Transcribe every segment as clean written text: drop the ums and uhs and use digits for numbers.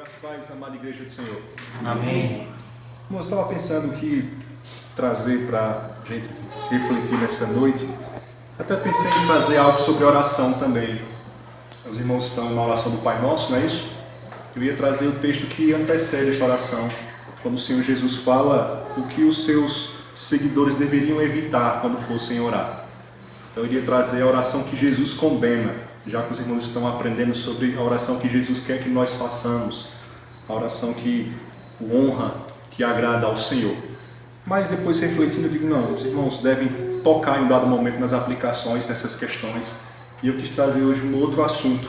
Graças a Deus, amada Igreja do Senhor. Amém. Eu estava pensando que trazer para a gente refletir nessa noite. Até pensei em trazer algo sobre oração também. Os irmãos estão na oração do Pai Nosso, não é isso? Eu ia trazer o texto que antecede esta oração, quando o Senhor Jesus fala o que os seus seguidores deveriam evitar quando fossem orar. Então eu iria trazer a oração que Jesus condena, já que os irmãos estão aprendendo sobre a oração que Jesus quer que nós façamos, a oração que honra, que agrada ao Senhor. Mas depois refletindo, eu digo, não, os irmãos devem tocar em um dado momento nas aplicações, nessas questões. E eu quis trazer hoje um outro assunto,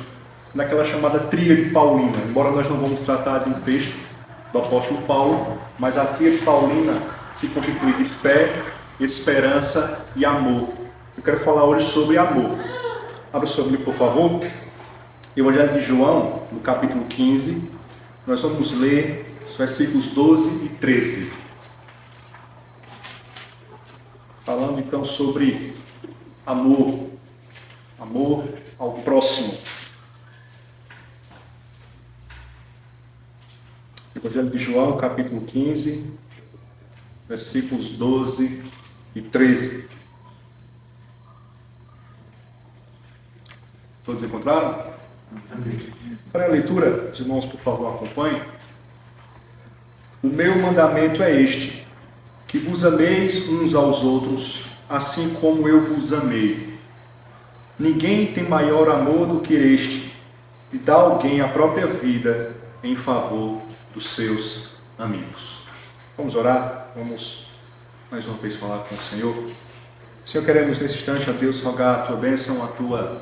naquela chamada tríade paulina. Embora nós não vamos tratar de um texto do apóstolo Paulo, mas a tríade paulina se constitui de fé, esperança e amor. Eu quero falar hoje sobre amor. Abra o seu livro, por favor. Evangelho de João, no capítulo 15, nós vamos ler os versículos 12 e 13. Falando então sobre amor. Amor ao próximo. Evangelho de João, capítulo 15, versículos 12 e 13. Todos encontraram? Amém. Para a leitura, os irmãos, por favor, acompanhem. O meu mandamento é este, que vos ameis uns aos outros, assim como eu vos amei. Ninguém tem maior amor do que este, de dar alguém a própria vida em favor dos seus amigos. Vamos orar? Vamos mais uma vez falar com o Senhor. Senhor, queremos nesse instante, ó Deus, rogar a tua bênção, a tua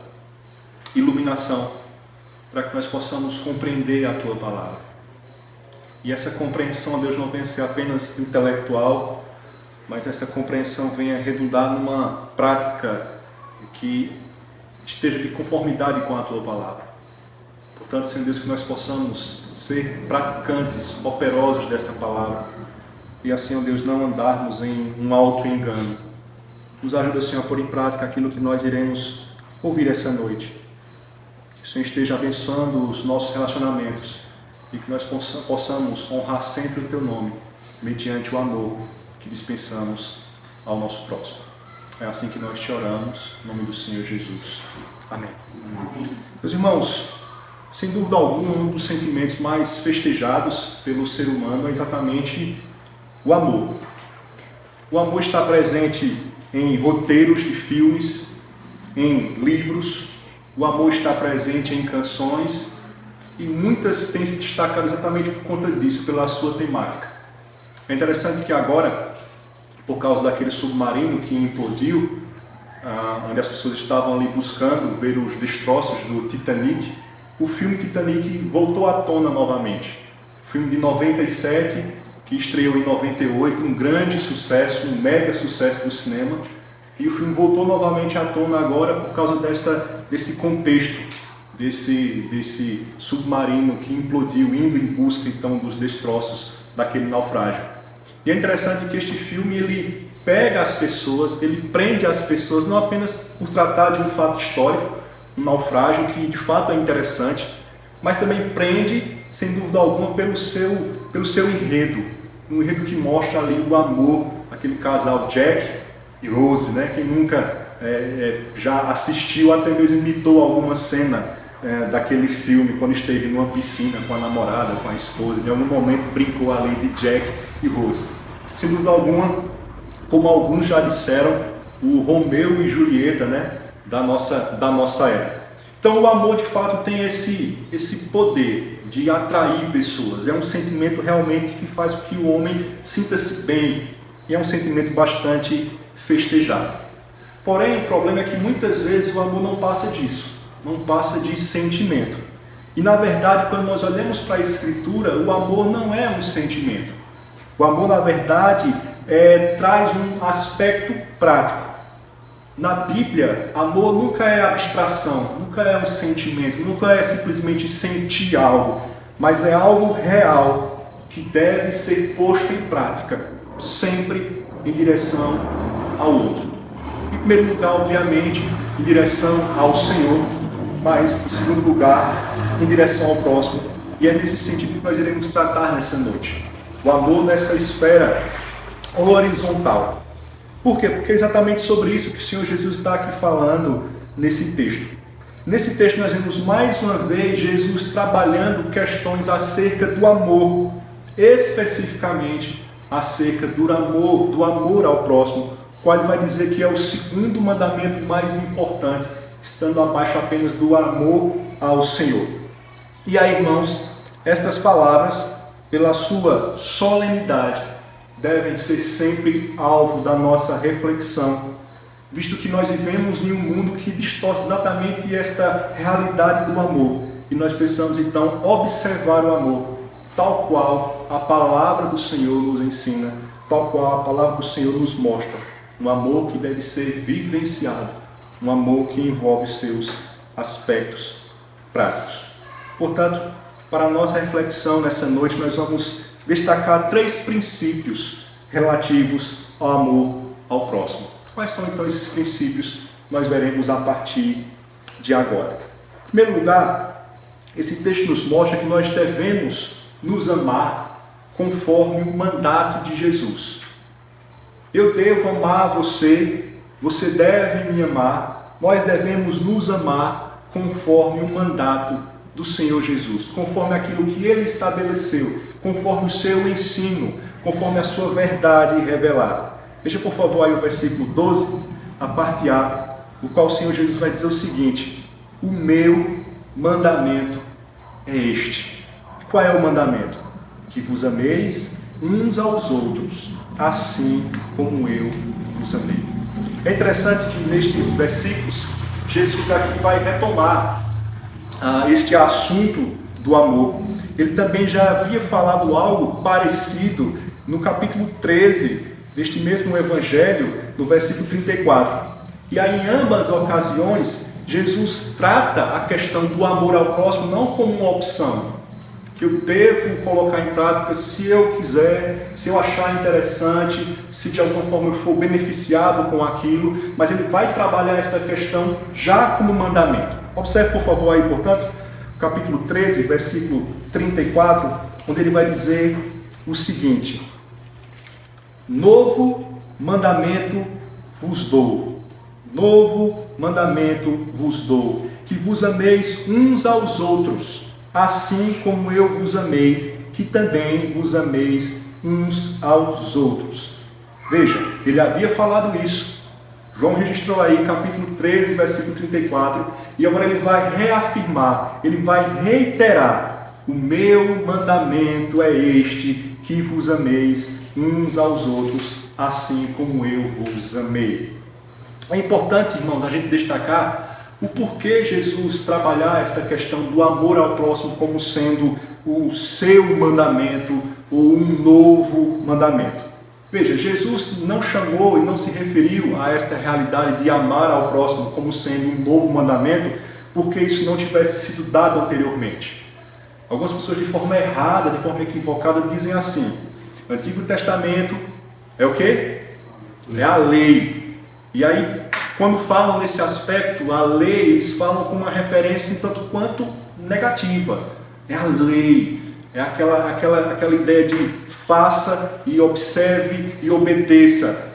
iluminação, para que nós possamos compreender a tua palavra. E essa compreensão, ó Deus, não venha ser apenas intelectual, mas essa compreensão venha redundar numa prática que esteja de conformidade com a tua palavra. Portanto, Senhor Deus, que nós possamos ser praticantes, operosos desta palavra, e assim, ó Deus, não andarmos em um auto-engano. Nos ajuda, Senhor, a pôr em prática aquilo que nós iremos ouvir essa noite. Que o Senhor esteja abençoando os nossos relacionamentos e que nós possamos honrar sempre o teu nome, mediante o amor que dispensamos ao nosso próximo. É assim que nós te oramos, em nome do Senhor Jesus. Amém. Meus irmãos, sem dúvida alguma, um dos sentimentos mais festejados pelo ser humano é exatamente o amor. O amor está presente em roteiros de filmes, em livros. O amor está presente em canções e muitas têm se destacado exatamente por conta disso, pela sua temática. É interessante que agora, por causa daquele submarino que implodiu, onde as pessoas estavam ali buscando ver os destroços do Titanic, o filme Titanic voltou à tona novamente. O filme de 97, que estreou em 98, um grande sucesso, um mega sucesso do cinema. E o filme voltou novamente à tona agora por causa desse contexto, desse submarino que implodiu, indo em busca então dos destroços daquele naufrágio. E é interessante que este filme ele pega as pessoas, ele prende as pessoas não apenas por tratar de um fato histórico, um naufrágio que de fato é interessante, mas também prende, sem dúvida alguma, pelo seu enredo, um enredo que mostra ali o amor, aquele casal Jack e Rose, né? Quem nunca já assistiu, até mesmo imitou alguma cena daquele filme, quando esteve numa piscina com a namorada, com a esposa, em algum momento brincou ali de Jack e Rose. Sem dúvida alguma, como alguns já disseram, o Romeu e Julieta, né? da nossa era. Então o amor de fato tem esse poder de atrair pessoas, é um sentimento realmente que faz com que o homem sinta-se bem, e é um sentimento bastante festejado. Porém, o problema é que muitas vezes o amor não passa disso, não passa de sentimento. E na verdade, quando nós olhamos para a Escritura, o amor não é um sentimento. O amor, na verdade, traz um aspecto prático. Na Bíblia, amor nunca é abstração, nunca é um sentimento, nunca é simplesmente sentir algo, mas é algo real que deve ser posto em prática, sempre em direção ao outro. Em primeiro lugar, obviamente, em direção ao Senhor, mas em segundo lugar, em direção ao próximo, E é nesse sentido que nós iremos tratar nessa noite. O amor nessa esfera horizontal. Por quê? Porque é exatamente sobre isso que o Senhor Jesus está aqui falando nesse texto. Nesse texto nós vemos mais uma vez Jesus trabalhando questões acerca do amor, especificamente acerca do amor ao próximo, qual ele vai dizer que é o segundo mandamento mais importante, estando abaixo apenas do amor ao Senhor. E aí, irmãos, estas palavras, pela sua solenidade, devem ser sempre alvo da nossa reflexão, visto que nós vivemos em um mundo que distorce exatamente esta realidade do amor. E nós precisamos, então, observar o amor, tal qual a palavra do Senhor nos ensina, tal qual a palavra do Senhor nos mostra. Um amor que deve ser vivenciado, um amor que envolve seus aspectos práticos. Portanto, para a nossa reflexão nessa noite, nós vamos destacar 3 princípios relativos ao amor ao próximo. Quais são então esses princípios? Nós veremos a partir de agora. Em primeiro lugar, esse texto nos mostra que nós devemos nos amar conforme o mandato de Jesus. Eu devo amar você, você deve me amar, nós devemos nos amar conforme o mandato do Senhor Jesus, conforme aquilo que Ele estabeleceu, conforme o seu ensino, conforme a sua verdade revelada. Veja por favor aí o versículo 12, a parte A, o qual o Senhor Jesus vai dizer o seguinte: o meu mandamento é este. Qual é o mandamento? Que vos ameis uns aos outros, assim como eu vos amei. É interessante que nestes versículos, Jesus aqui vai retomar este assunto do amor. Ele também já havia falado algo parecido no capítulo 13 deste mesmo evangelho, no versículo 34. E aí, em ambas ocasiões, Jesus trata a questão do amor ao próximo não como uma opção, que eu devo colocar em prática se eu quiser, se eu achar interessante, se de alguma forma eu for beneficiado com aquilo, mas ele vai trabalhar essa questão já como mandamento. Observe, por favor, aí, portanto, capítulo 13, versículo 34, onde ele vai dizer o seguinte: novo mandamento vos dou, novo mandamento vos dou, que vos ameis uns aos outros, assim como eu vos amei, que também vos ameis uns aos outros. Veja, ele havia falado isso. João registrou aí capítulo 13, versículo 34, e agora ele vai reafirmar, ele vai reiterar: o meu mandamento é este, que vos ameis uns aos outros, assim como eu vos amei. É importante, irmãos, a gente destacar o porquê Jesus trabalhar esta questão do amor ao próximo como sendo o seu mandamento ou um novo mandamento. Veja, Jesus não chamou e não se referiu a esta realidade de amar ao próximo como sendo um novo mandamento, porque isso não tivesse sido dado anteriormente. Algumas pessoas de forma errada, de forma equivocada, dizem assim: o Antigo Testamento é o quê? É a lei. E aí, quando falam nesse aspecto, a lei, eles falam com uma referência um tanto quanto negativa. É a lei, é aquela ideia de faça e observe e obedeça.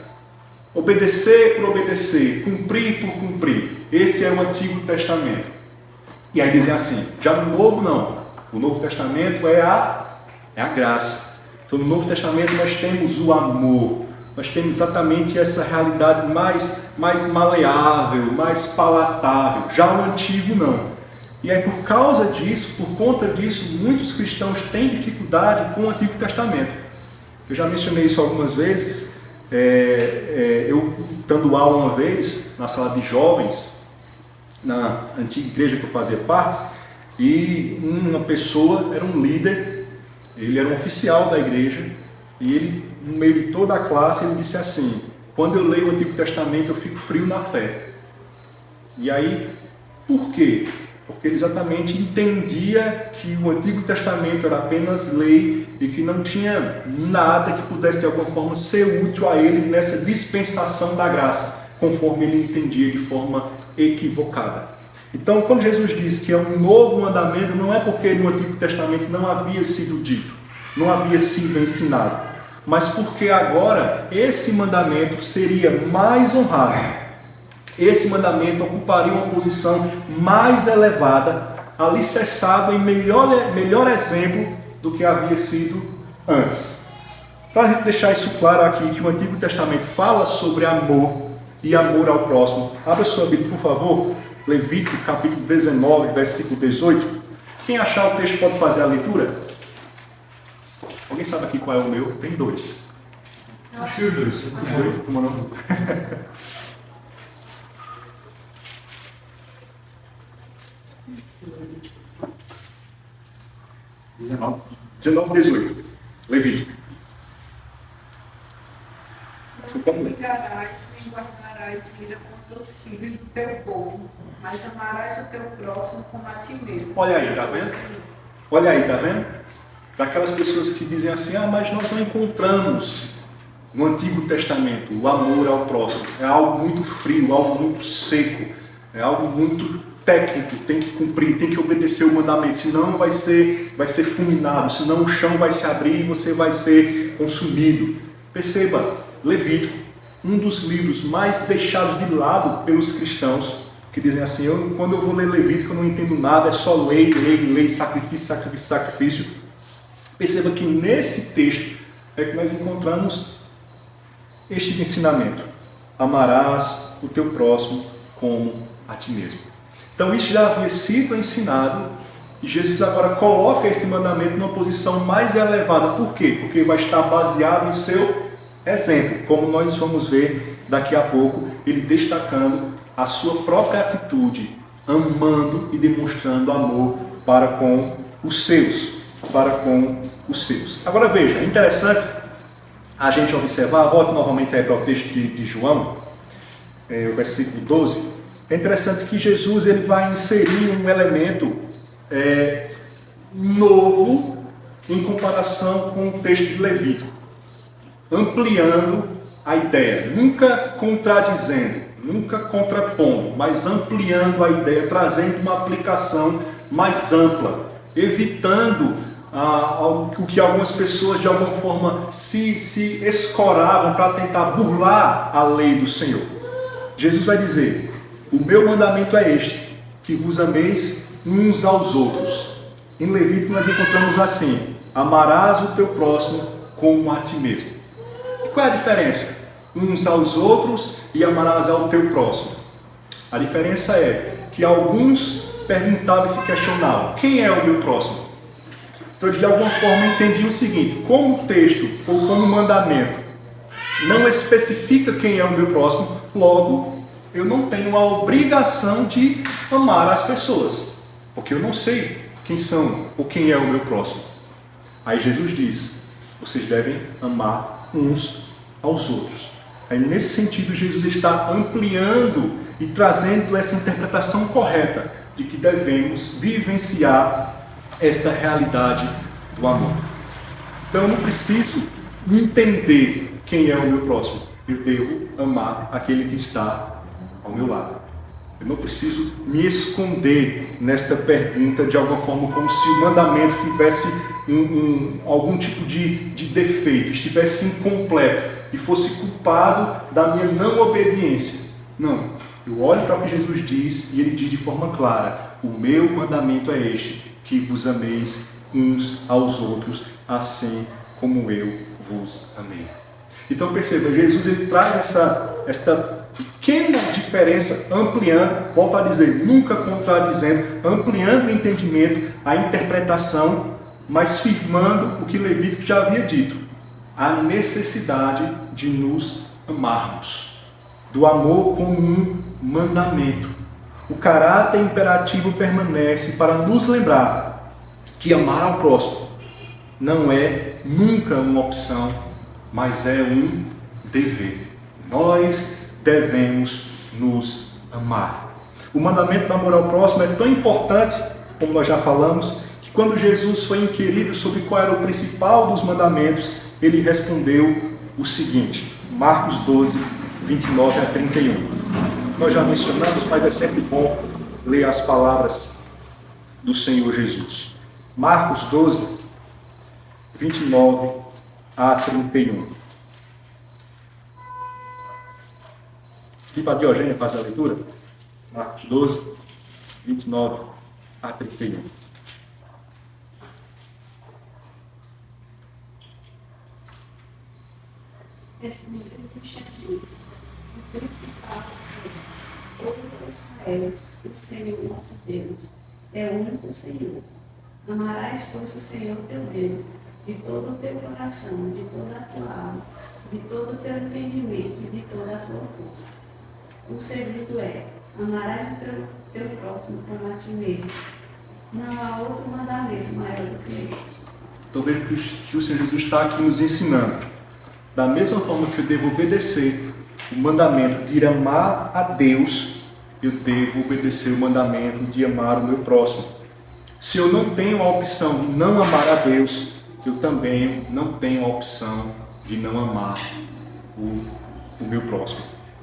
Obedecer por obedecer, cumprir por cumprir. Esse é o Antigo Testamento. E aí dizem assim: já no Novo não. O Novo Testamento é a graça. Então no Novo Testamento nós temos o amor. Nós temos exatamente essa realidade mais maleável, mais palatável. Já o Antigo não. E aí por causa disso, por conta disso, muitos cristãos têm dificuldade com o Antigo Testamento. Eu já mencionei isso algumas vezes. Eu dando aula uma vez na sala de jovens, na antiga igreja que eu fazia parte, e uma pessoa era um líder, ele era um oficial da igreja, e ele, no meio de toda a classe, ele disse assim: quando eu leio o Antigo Testamento eu fico frio na fé. E aí, por quê? Porque ele exatamente entendia que o Antigo Testamento era apenas lei e que não tinha nada que pudesse de alguma forma ser útil a ele nessa dispensação da graça, conforme ele entendia de forma equivocada. Então, quando Jesus diz que é um novo mandamento, não é porque no Antigo Testamento não havia sido dito, não havia sido ensinado, mas porque agora esse mandamento seria mais honrado. Esse mandamento ocuparia uma posição mais elevada, alicerçado em melhor exemplo do que havia sido antes. Para a gente deixar isso claro aqui, que o Antigo Testamento fala sobre amor e amor ao próximo. Abra sua Bíblia, por favor. Levítico, capítulo 19, versículo 18. Quem achar o texto pode fazer a leitura? Alguém sabe aqui qual é o meu? Tem dois. Achei os dois. Os dois? Como não? 19, 18. Levítico. Não brigarás, nem guardarás ira contra os filhos do teu povo, mas amarás o teu próximo como a ti mesmo. Olha aí, tá vendo? Olha aí, tá vendo? Daquelas pessoas que dizem assim, mas nós não encontramos no Antigo Testamento o amor ao próximo. É algo muito frio, algo muito seco, é algo muito técnico, tem que cumprir, tem que obedecer o mandamento, senão vai ser fulminado, senão o chão vai se abrir e você vai ser consumido. Perceba, Levítico, um dos livros mais deixados de lado pelos cristãos, que dizem assim, quando eu vou ler Levítico eu não entendo nada, é só lei, sacrifício. Perceba que nesse texto é que nós encontramos este ensinamento. Amarás o teu próximo como a ti mesmo. Então isso já havia sido ensinado e Jesus agora coloca este mandamento numa posição mais elevada. Por quê? Porque vai estar baseado em seu exemplo, como nós vamos ver daqui a pouco, ele destacando a sua própria atitude, amando e demonstrando amor para com os seus. Agora veja, é interessante a gente observar, volte novamente aí para o texto de João, o versículo 12. É interessante que Jesus ele vai inserir um elemento novo em comparação com o texto de Levítico, ampliando a ideia, nunca contradizendo, nunca contrapondo, mas ampliando a ideia, trazendo uma aplicação mais ampla, evitando o que algumas pessoas de alguma forma se escoravam para tentar burlar a lei do Senhor. Jesus vai dizer, o meu mandamento é este, que vos ameis uns aos outros. Em Levítico nós encontramos assim, amarás o teu próximo como a ti mesmo. E qual é a diferença? Uns aos outros e amarás ao teu próximo. A diferença é que alguns perguntavam e se questionavam, quem é o meu próximo? Então, de alguma forma, entendiam o seguinte, como o texto ou como o mandamento não especifica quem é o meu próximo, logo, eu não tenho a obrigação de amar as pessoas, porque eu não sei quem são ou quem é o meu próximo. Aí Jesus diz, vocês devem amar uns aos outros. Aí, nesse sentido, Jesus está ampliando e trazendo essa interpretação correta de que devemos vivenciar esta realidade do amor. Então, eu não preciso entender quem é o meu próximo. Eu devo amar aquele que está ao meu lado. Eu não preciso me esconder nesta pergunta de alguma forma, como se o mandamento tivesse algum tipo de defeito, estivesse incompleto e fosse culpado da minha não obediência. Não. Eu olho para o que Jesus diz e ele diz de forma clara, o meu mandamento é este, que vos ameis uns aos outros, assim como eu vos amei. Então perceba, Jesus ele traz esta pequena diferença, ampliando, volto a dizer, nunca contradizendo, ampliando o entendimento, a interpretação, mas firmando o que Levítico já havia dito, a necessidade de nos amarmos, do amor como um mandamento. O caráter imperativo permanece para nos lembrar que amar ao próximo não é nunca uma opção, mas é um dever. Nós devemos nos amar. O mandamento do amor ao próximo é tão importante, como nós já falamos, que quando Jesus foi inquirido sobre qual era o principal dos mandamentos, ele respondeu o seguinte, Marcos 12, 29 a 31. Nós já mencionamos, mas é sempre bom ler as palavras do Senhor Jesus. Marcos 12, 29 a 31. Aqui para Diogênia faz a leitura. Marcos 12, 29 a 31. Respondeu Jesus, o principal é todo Israel, o Senhor nosso Deus, é o único Senhor. Amarás, pois, o Senhor teu Deus, de todo o teu coração, de toda a tua alma, de todo o teu entendimento e de toda a tua força. O segredo é, amarás o teu próximo como a ti mesmo. Não há outro mandamento maior do que este. Estou vendo que o Senhor Jesus está aqui nos ensinando. Da mesma forma que eu devo obedecer o mandamento de amar a Deus, eu devo obedecer o mandamento de amar o meu próximo. Se eu não tenho a opção de não amar a Deus, eu também não tenho a opção de não amar o meu próximo.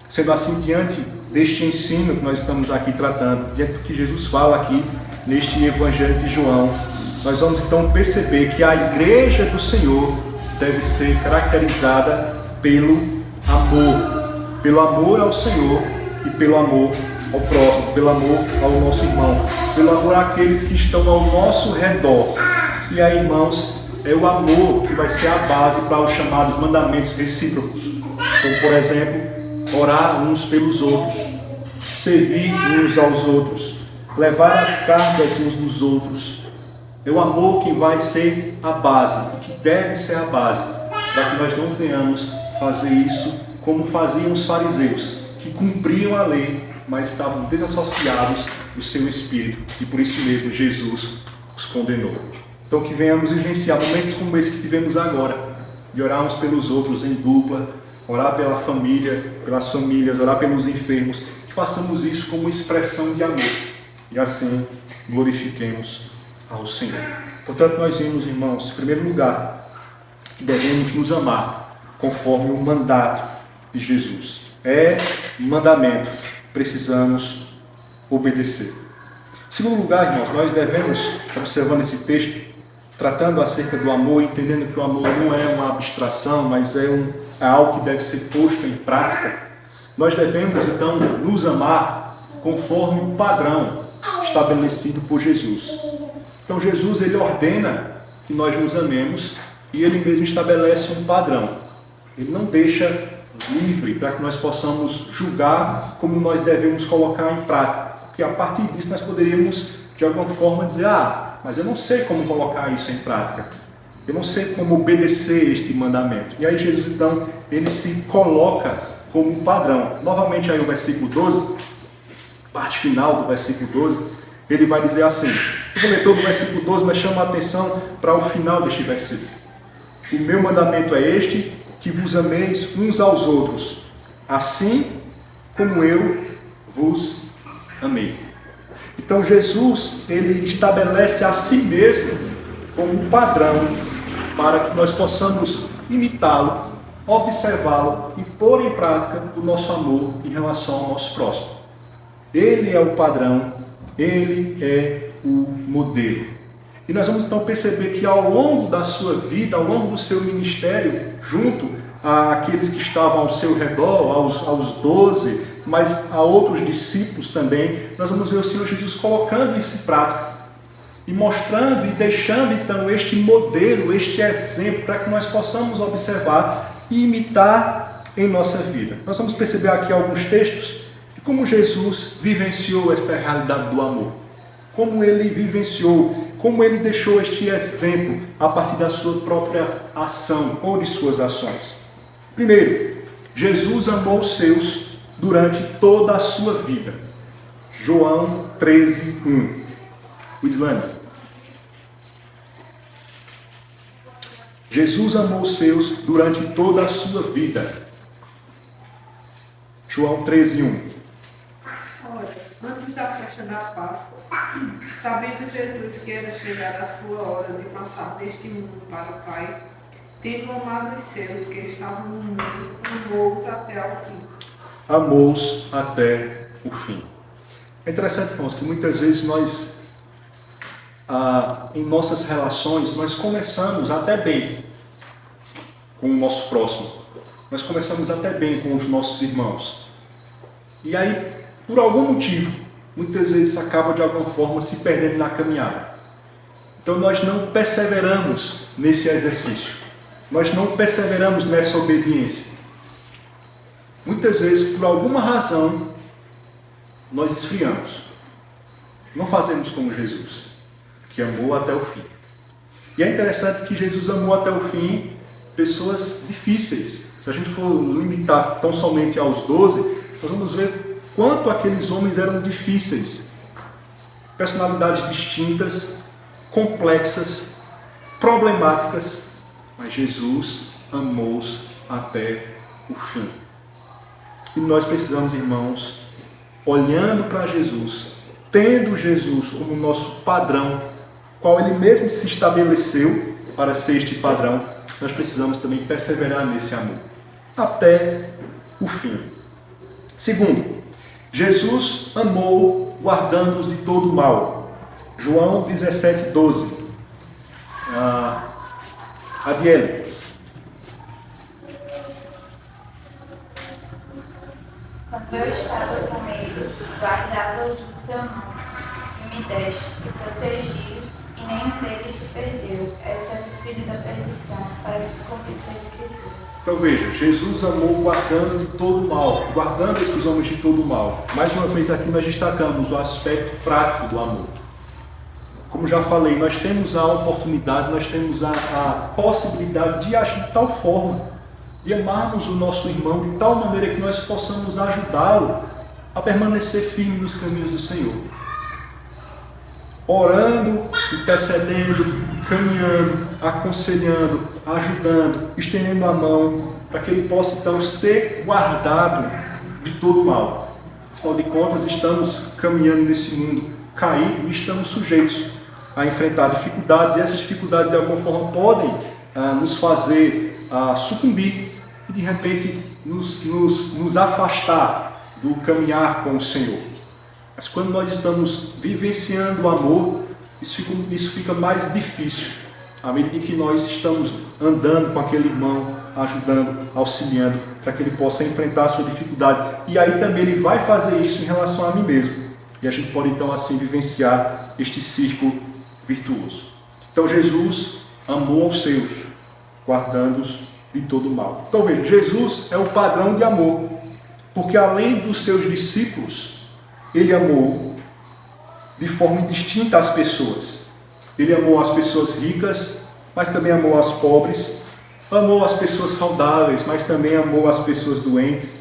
Sendo assim, diante deste ensino que nós estamos aqui tratando, diante do que Jesus fala aqui neste Evangelho de João, nós vamos então perceber que a igreja do Senhor deve ser caracterizada pelo amor ao Senhor e pelo amor ao próximo, pelo amor ao nosso irmão, pelo amor àqueles que estão ao nosso redor. E aí, irmãos, é o amor que vai ser a base para os chamados mandamentos recíprocos. Como, por exemplo, orar uns pelos outros, servir uns aos outros, levar as cargas uns dos outros. É o amor que vai ser a base, que deve ser a base, para que nós não venhamos fazer isso como faziam os fariseus, que cumpriam a lei, mas estavam desassociados do seu espírito, e por isso mesmo Jesus os condenou. Então que venhamos vivenciar momentos como esse que tivemos agora, de orar uns pelos outros em dupla, orar pela família, pelas famílias, orar pelos enfermos, que façamos isso como expressão de amor, e assim glorifiquemos ao Senhor. Portanto, nós vimos, irmãos, em primeiro lugar, que devemos nos amar conforme o mandato de Jesus. É mandamento, precisamos obedecer. Em segundo lugar, irmãos, nós devemos, observando esse texto, tratando acerca do amor, entendendo que o amor não é uma abstração, mas é algo que deve ser posto em prática, nós devemos, então, nos amar conforme o padrão estabelecido por Jesus. Então Jesus, ele ordena que nós nos amemos e ele mesmo estabelece um padrão. Ele não deixa livre para que nós possamos julgar como nós devemos colocar em prática. Porque a partir disso nós poderíamos, de alguma forma, dizer, mas eu não sei como colocar isso em prática. Eu não sei como obedecer este mandamento. E aí Jesus, então, ele se coloca como um padrão. Novamente aí o versículo 12, parte final do versículo 12, ele vai dizer assim, eu vou ler todo o versículo 12, mas chama a atenção para o final deste versículo. O meu mandamento é este, que vos ameis uns aos outros, assim como eu vos amei. Então Jesus, ele estabelece a si mesmo como padrão para que nós possamos imitá-lo, observá-lo e pôr em prática o nosso amor em relação ao nosso próximo. Ele é o padrão, ele é o modelo. E nós vamos então perceber que ao longo da sua vida, ao longo do seu ministério, junto àqueles que estavam ao seu redor, aos 12, mas a outros discípulos também, nós vamos ver o Senhor Jesus colocando isso em prática e mostrando e deixando então este modelo, este exemplo, para que nós possamos observar e imitar em nossa vida. Nós vamos perceber aqui alguns textos de como Jesus vivenciou esta realidade do amor, como ele vivenciou, como ele deixou este exemplo a partir da sua própria ação ou de suas ações. Primeiro, Jesus amou os seus durante toda a sua vida. João 13, 1. O islâmico. Jesus amou os seus durante toda a sua vida. João 13, 1. Ora, antes da festa da Páscoa, sabendo Jesus que era chegada a sua hora de passar deste mundo para o Pai, tendo amado os seus que estavam no mundo, amou-os até ao fim. Amou-os até o fim. É interessante, irmãos, que muitas vezes nós, em nossas relações, nós começamos até bem com o nosso próximo. Nós começamos até bem com os nossos irmãos. E aí, por algum motivo, muitas vezes acaba de alguma forma se perdendo na caminhada. Então nós não perseveramos nesse exercício. Nós não perseveramos nessa obediência. Muitas vezes, por alguma razão, nós esfriamos. Não fazemos como Jesus, que amou até o fim. E é interessante que Jesus amou até o fim pessoas difíceis. Se a gente for limitar tão somente aos 12, nós vamos ver quanto aqueles homens eram difíceis. Personalidades distintas, complexas, problemáticas, mas Jesus amou-os até o fim. E nós precisamos, irmãos, olhando para Jesus, tendo Jesus como nosso padrão, qual Ele mesmo se estabeleceu para ser este padrão, nós precisamos também perseverar nesse amor, até o fim. Segundo, Jesus amou guardando-os de todo mal. João 17, 12. Adiele. Quando eu estava com eles, guardava-os no teu nome, que me deste, e protegi-os, e nenhum deles se perdeu, exceto o filho da perdição, para que se cumprisse a Escritura. Então veja, Jesus amou guardando de todo mal, guardando esses homens de todo mal. Mais uma vez aqui nós destacamos o aspecto prático do amor. Como já falei, nós temos a oportunidade, nós temos a possibilidade de agir de tal forma, de amarmos o nosso irmão de tal maneira que nós possamos ajudá-lo a permanecer firme nos caminhos do Senhor. Orando, intercedendo, caminhando, aconselhando, ajudando, estendendo a mão, para que ele possa então ser guardado de todo mal. Afinal de contas, estamos caminhando nesse mundo caído e estamos sujeitos a enfrentar dificuldades, e essas dificuldades de alguma forma podem nos fazer sucumbir e de repente nos afastar do caminhar com o Senhor. Mas quando nós estamos vivenciando o amor, isso fica mais difícil, à medida que nós estamos andando com aquele irmão, ajudando, auxiliando, para que ele possa enfrentar a sua dificuldade. E aí também ele vai fazer isso em relação a mim mesmo. E a gente pode então assim vivenciar este círculo virtuoso. Então Jesus amou aos seus, guardando-os de todo mal. Então veja, Jesus é o padrão de amor, porque além dos seus discípulos, ele amou de forma indistinta as pessoas. Ele amou as pessoas ricas, mas também amou as pobres. Amou as pessoas saudáveis, mas também amou as pessoas doentes.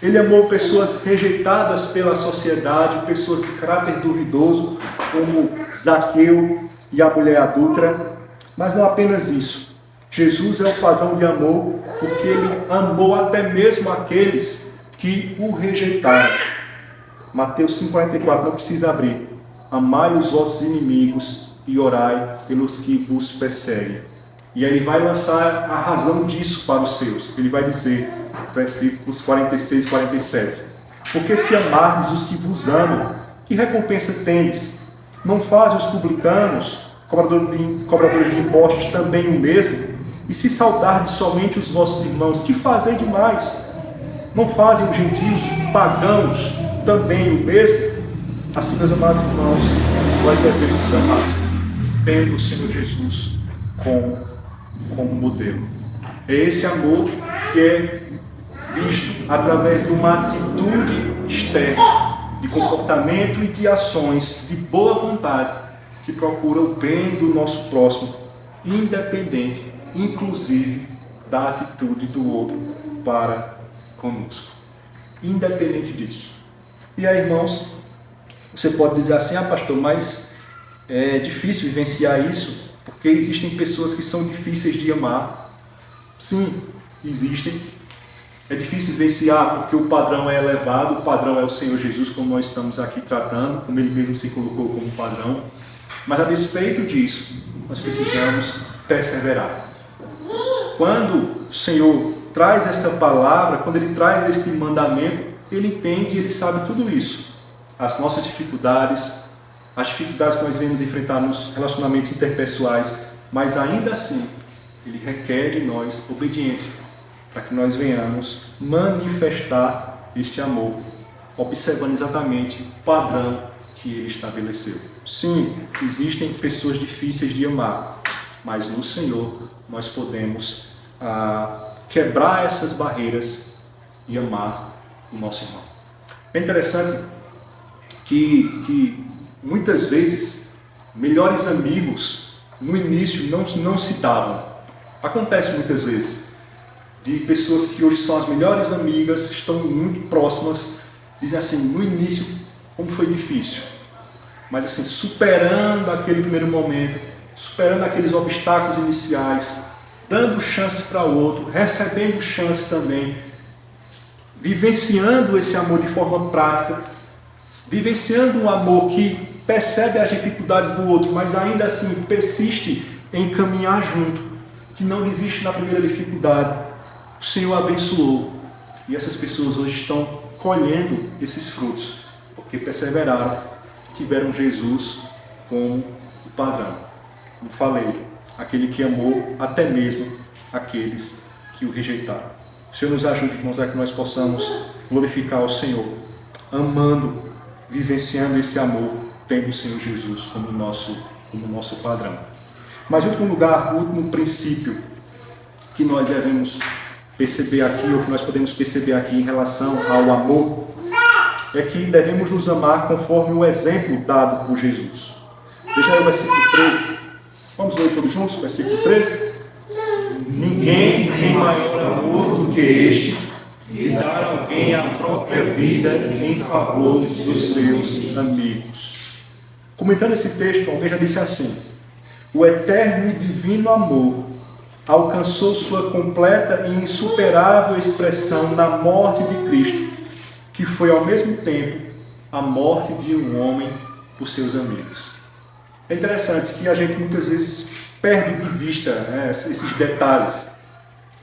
Ele amou pessoas rejeitadas pela sociedade, pessoas de caráter duvidoso, como Zaqueu e a mulher adúltera. Mas não apenas isso. Jesus é o padrão de amor, porque ele amou até mesmo aqueles que o rejeitaram. Mateus 5,44, não precisa abrir. Amai os vossos inimigos e orai pelos que vos perseguem. E aí ele vai lançar a razão disso para os seus. Ele vai dizer, versículos 46 e 47. Porque se amardes os que vos amam, que recompensa tendes? Não fazem os publicanos, cobradores de impostos, também o mesmo? E se saudardes somente os vossos irmãos, que fazem demais? Não fazem os gentios pagãos também o mesmo? Assim, meus amados irmãos, nós devemos amar, tendo o Senhor Jesus como modelo. É esse amor que é visto através de uma atitude externa, de comportamento e de ações de boa vontade, que procura o bem do nosso próximo, independente, inclusive, da atitude do outro para conosco. Independente disso. E aí, irmãos, você pode dizer assim, pastor, mas é difícil vivenciar isso, porque existem pessoas que são difíceis de amar. Sim, existem. É difícil vivenciar porque o padrão é elevado, o padrão é o Senhor Jesus, como nós estamos aqui tratando, como Ele mesmo se colocou como padrão. Mas a despeito disso, nós precisamos perseverar. Quando o Senhor traz essa palavra, quando Ele traz este mandamento, Ele entende e Ele sabe tudo isso. as nossas dificuldades, as dificuldades que nós vemos enfrentar nos relacionamentos interpessoais, mas ainda assim, Ele requer de nós obediência, para que nós venhamos manifestar este amor, observando exatamente o padrão que Ele estabeleceu. Sim, existem pessoas difíceis de amar, mas no Senhor nós podemos quebrar essas barreiras e amar o nosso irmão. É interessante que muitas vezes melhores amigos no início não se davam. Acontece muitas vezes de pessoas que hoje são as melhores amigas, estão muito próximas, dizem assim, no início como foi difícil, mas assim, superando aquele primeiro momento, superando aqueles obstáculos iniciais, dando chance para o outro, recebendo chance também, vivenciando esse amor de forma prática, vivenciando um amor que percebe as dificuldades do outro, mas ainda assim persiste em caminhar junto, que não desiste na primeira dificuldade. O Senhor abençoou e essas pessoas hoje estão colhendo esses frutos, porque perseveraram, tiveram Jesus como o padrão. Como falei, aquele que amou até mesmo aqueles que o rejeitaram. O Senhor nos ajude, irmãos, a que nós possamos glorificar o Senhor, amando, vivenciando esse amor, tendo o Senhor Jesus como nosso padrão. Mas, em último lugar, o último princípio que nós devemos perceber aqui, ou que nós podemos perceber aqui em relação ao amor, é que devemos nos amar conforme o exemplo dado por Jesus. Veja aí o versículo 13. Vamos ler todos juntos, versículo 13. Ninguém tem maior amor do que este, de dar a alguém a própria vida em favor dos seus amigos. Comentando esse texto, alguém já disse assim: o eterno e divino amor alcançou sua completa e insuperável expressão na morte de Cristo, que foi ao mesmo tempo a morte de um homem por seus amigos. É interessante que a gente muitas vezes perde de vista esses detalhes.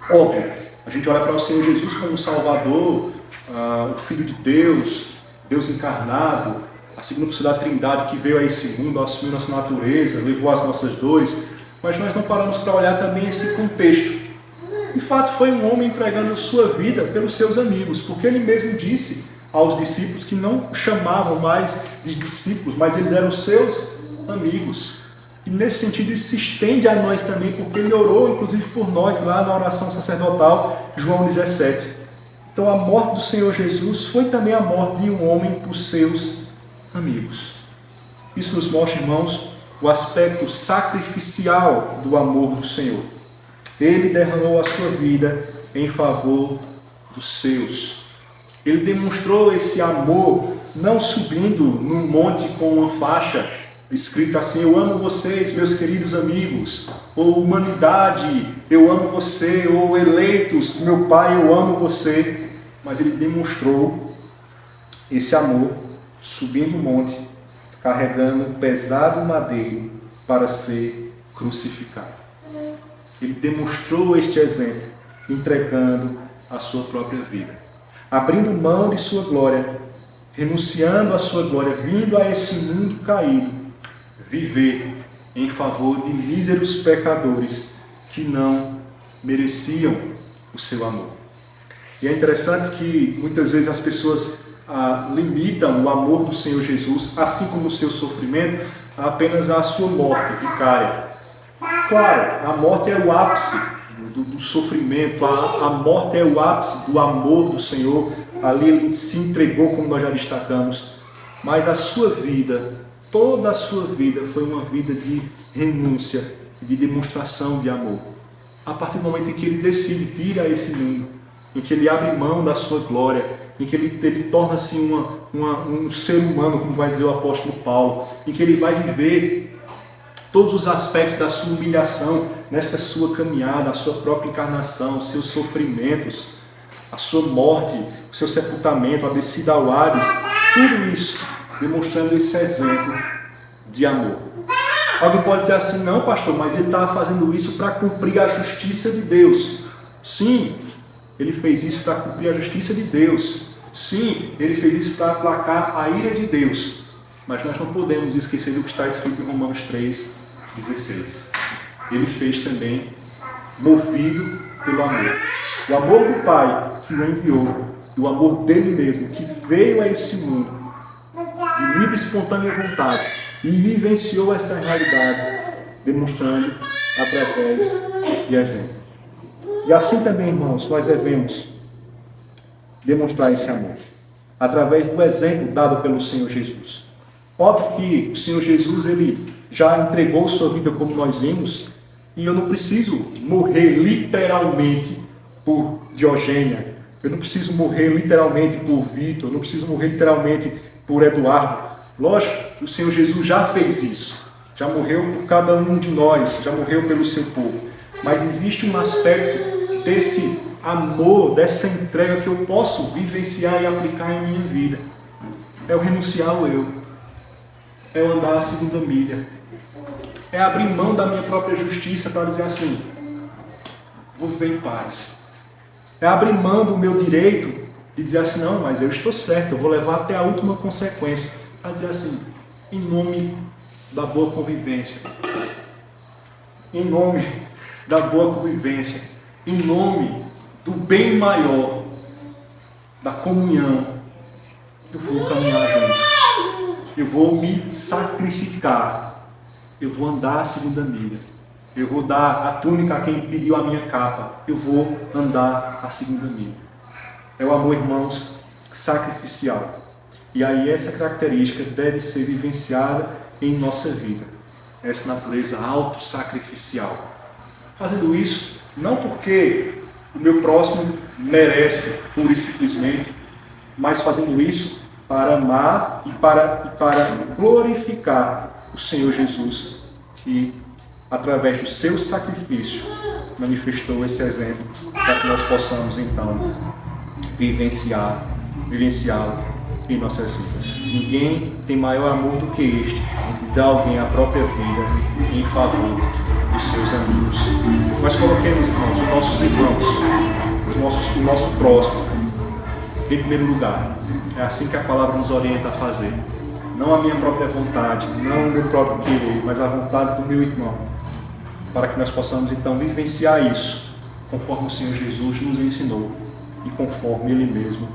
Óbvio, a gente olha para o Senhor Jesus como o Salvador, o Filho de Deus, Deus encarnado, a segunda pessoa da Trindade que veio a esse mundo, assumiu nossa natureza, levou as nossas dores, mas nós não paramos para olhar também esse contexto. De fato, foi um homem entregando sua vida pelos seus amigos, porque ele mesmo disse aos discípulos que não chamavam mais de discípulos, mas eles eram seus amigos. E nesse sentido isso se estende a nós também, porque ele orou inclusive por nós lá na oração sacerdotal, João 17. Então a morte do Senhor Jesus foi também a morte de um homem por seus amigos. Isso nos mostra, irmãos, o aspecto sacrificial do amor do Senhor. Ele derramou a sua vida em favor dos seus. Ele demonstrou esse amor não subindo num monte com uma faixa escrita assim: eu amo vocês, meus queridos amigos, ou humanidade, eu amo você, ou eleitos, meu Pai, eu amo você. Mas ele demonstrou esse amor subindo o monte, carregando um pesado madeiro para ser crucificado. Ele demonstrou este exemplo, entregando a sua própria vida, abrindo mão de sua glória, renunciando à sua glória, vindo a esse mundo caído, viver em favor de míseros pecadores que não mereciam o seu amor. E é interessante que muitas vezes as pessoas limitam o amor do Senhor Jesus, assim como o seu sofrimento, apenas à sua morte vicária. Claro, a morte é o ápice do sofrimento, a morte é o ápice do amor do Senhor, ali ele se entregou, como nós já destacamos, mas a sua vida, toda a sua vida foi uma vida de renúncia, de demonstração de amor. A partir do momento em que ele decide vir a esse mundo, em que ele abre mão da sua glória, em que ele torna-se um ser humano, como vai dizer o apóstolo Paulo, em que ele vai viver todos os aspectos da sua humilhação nesta sua caminhada, a sua própria encarnação, os seus sofrimentos, a sua morte, o seu sepultamento, a descida ao Hades, tudo isso demonstrando esse exemplo de amor. Alguém pode dizer assim: não, pastor, mas ele estava fazendo isso para cumprir a justiça de Deus. Sim, ele fez isso para cumprir a justiça de Deus, Sim, ele fez isso para aplacar a ira de Deus, mas nós não podemos esquecer do que está escrito em Romanos 3,16. Ele fez também movido pelo amor. O amor do Pai que o enviou, e o amor dele mesmo, que veio a esse mundo, de livre e espontânea vontade, e vivenciou esta realidade, demonstrando através de exemplo. E assim também, irmãos, nós devemos demonstrar esse amor, através do exemplo dado pelo Senhor Jesus. Óbvio que o Senhor Jesus, ele já entregou sua vida como nós vimos, e eu não preciso morrer literalmente por Diogênia, eu não preciso morrer literalmente por Vitor, eu não preciso morrer literalmente por Eduardo. Lógico, o Senhor Jesus já fez isso, já morreu por cada um de nós, já morreu pelo seu povo. Mas existe um aspecto desse amor, dessa entrega que eu posso vivenciar e aplicar em minha vida. É o renunciar ao eu, é o andar a segunda milha, é abrir mão da minha própria justiça para dizer assim, vou viver em paz. É abrir mão do meu direito e dizer assim, não, mas eu estou certo, eu vou levar até a última consequência. Para dizer assim, em nome da boa convivência, em nome da boa convivência, em nome do bem maior, da comunhão, eu vou caminhar junto, eu vou me sacrificar, eu vou andar a segunda milha, eu vou dar a túnica a quem pediu a minha capa, eu vou andar a segunda milha. É o amor, irmãos, sacrificial. E aí essa característica deve ser vivenciada em nossa vida. Essa natureza autossacrificial. Fazendo isso, não porque o meu próximo merece, pura e simplesmente, mas fazendo isso para amar e para glorificar o Senhor Jesus, que através do seu sacrifício manifestou esse exemplo, para que nós possamos então vivenciá-lo em nossas vidas. Ninguém tem maior amor do que este, de dar alguém a própria vida em favor dos seus amigos. Nós coloquemos, irmãos, os nossos irmãos, o nosso próximo, em primeiro lugar. É assim que a palavra nos orienta a fazer. Não a minha própria vontade, não o meu próprio querer, mas a vontade do meu irmão. Para que nós possamos então vivenciar isso, conforme o Senhor Jesus nos ensinou e conforme Ele mesmo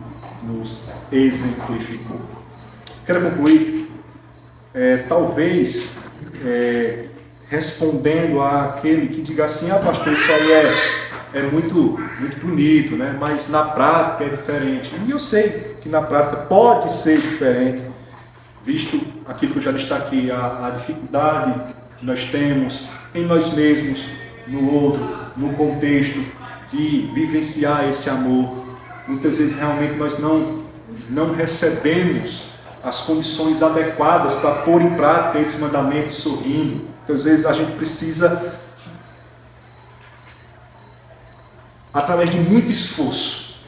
nos exemplificou. Quero concluir, respondendo àquele que diga assim, pastor, isso aí é muito bonito, né? Mas na prática é diferente. E eu sei que na prática pode ser diferente, visto aquilo que eu já destaquei, a dificuldade que nós temos em nós mesmos, no outro, no contexto de vivenciar esse amor. Muitas vezes realmente nós não recebemos as condições adequadas para pôr em prática esse mandamento sorrindo. Muitas vezes a gente precisa, através de muito esforço.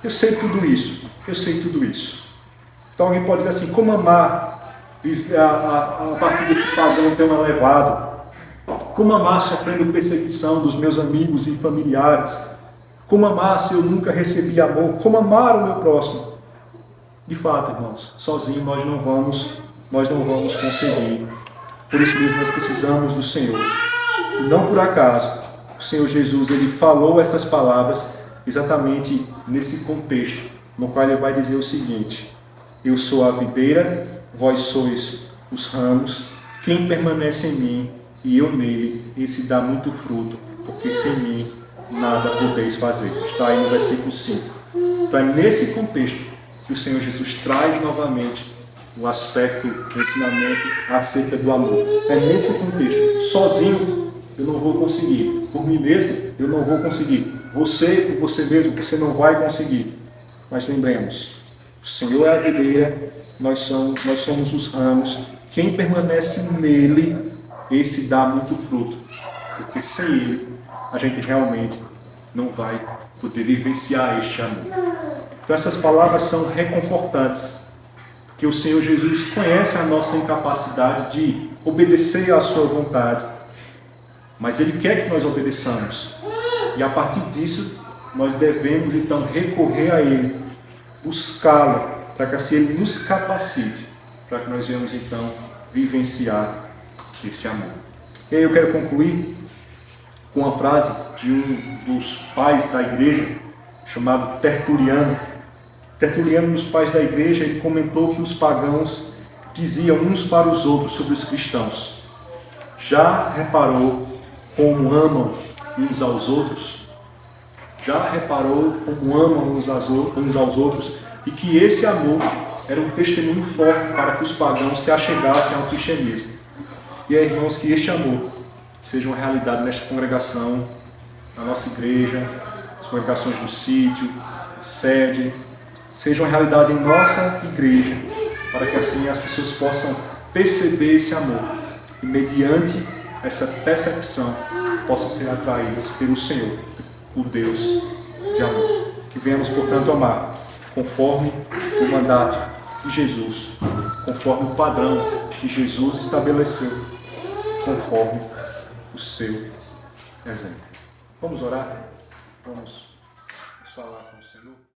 Eu sei tudo isso. Então alguém pode dizer assim, como amar a partir desse padrão tão elevado? Como amar sofrendo perseguição dos meus amigos e familiares? Como amar se eu nunca recebi amor? Como amar o meu próximo? De fato, irmãos, sozinho nós não vamos conseguir. Por isso mesmo nós precisamos do Senhor. E não por acaso, o Senhor Jesus ele falou essas palavras exatamente nesse contexto, no qual ele vai dizer o seguinte: eu sou a videira, vós sois os ramos, quem permanece em mim e eu nele, esse dá muito fruto, porque sem mim nada podeis fazer. Está aí no versículo 5. Então é nesse contexto que o Senhor Jesus traz novamente o aspecto do ensinamento acerca do amor. É nesse contexto. Sozinho eu não vou conseguir. Por mim mesmo eu não vou conseguir. Você, por você mesmo, você não vai conseguir. Mas lembremos, o Senhor é a videira, nós somos os ramos. Quem permanece nele, esse dá muito fruto. Porque sem ele, a gente realmente não vai poder vivenciar este amor. Então essas palavras são reconfortantes, porque o Senhor Jesus conhece a nossa incapacidade de obedecer à sua vontade, mas Ele quer que nós obedeçamos. E a partir disso, nós devemos então recorrer a Ele buscá-lo, para que assim Ele nos capacite, para que nós venhamos então vivenciar esse amor. E aí eu quero concluir com uma frase de um dos pais da igreja, chamado Tertuliano. Tertuliano, nos pais da igreja, ele comentou que os pagãos diziam uns para os outros sobre os cristãos: já reparou como amam uns aos outros? Já reparou como amam uns aos outros? E que esse amor era um testemunho forte para que os pagãos se achegassem ao cristianismo. E é, irmãos, que este amor seja uma realidade nesta congregação, na nossa igreja, as congregações do sítio, sede, seja uma realidade em nossa igreja, para que assim as pessoas possam perceber esse amor e, mediante essa percepção, possam ser atraídas pelo Senhor, o Deus de amor. Que venhamos, portanto, amar conforme o mandato de Jesus, conforme o padrão que Jesus estabeleceu, conforme o seu exemplo. Vamos orar? Vamos falar com o Senhor?